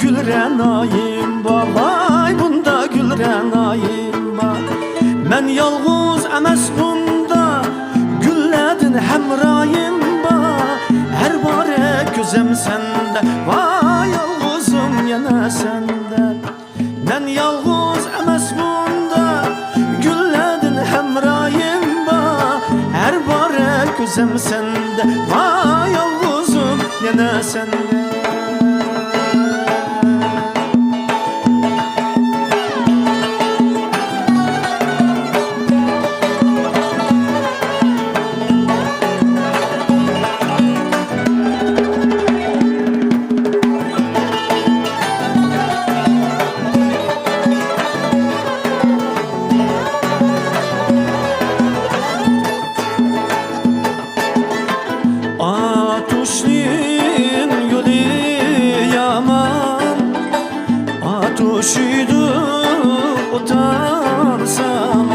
gül renayim var, vay bunda gül renayim var. Men yalğız emes bunda gülledin hemrayim var. Her bare gözüm sende, vay yalğızım yana sende. Men yalğız emes bunda gülledin hemrayim var. Her bare gözüm sende, vay yalğızım yana sende. Atuşnin yolu yaman, atuşuydu utansam.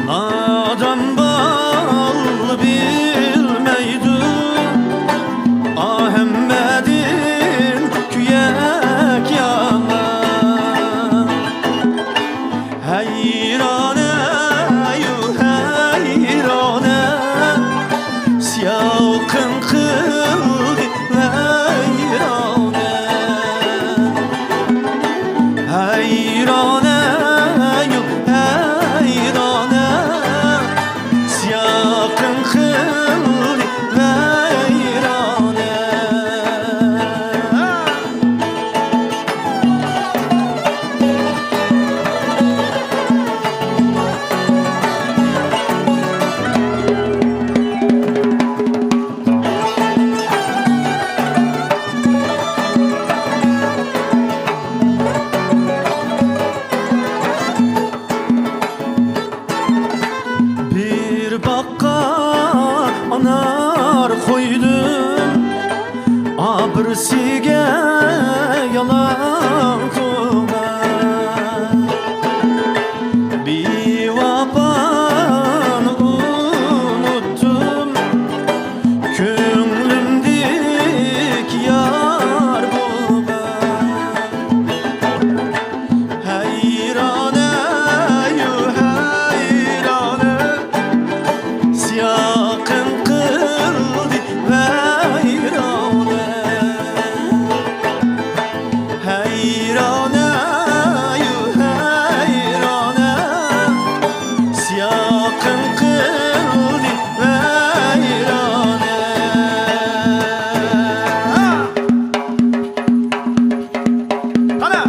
Nadan bal bilmeydi Ahmet'in kuyek yaman. Heyrane heyrane Siyakın kıldı heyrane. Heyrane heyrane Siyakın kıldı heyrane. Bir bakka anar koydum, abirsiga yalan tuman. Bir vapanı unuttum, könglimdeki yar bu ben. Heyrane heyrane Siyakın kıldı heyrane. Heyrane heyrane Siyakın kıldı heyrane. Ana!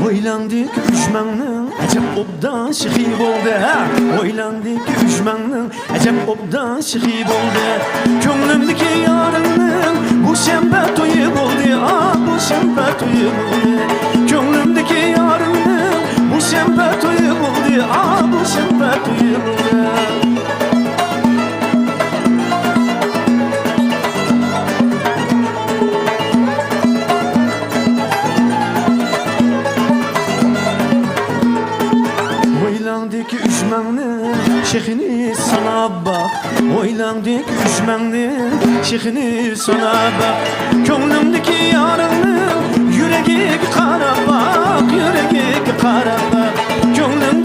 Oylandık düşmanın acep obdan şıhi boldu ha. Oylandık düşmanın acep obdan şıhi boldu. Könglimdeki yarının bu şembe toyu boldu, ah bu şembe toyu boldu. Könglimdeki yarının bu şembe toyu boldu, ah bu şembe toyu boldu. Oylandaki düşmanın şeyhini sana bak. Oylandaki düşmanın şeyhini sana bak. Könglimdeki yarının yüreği kara bak, yüreği kara bak. Könglim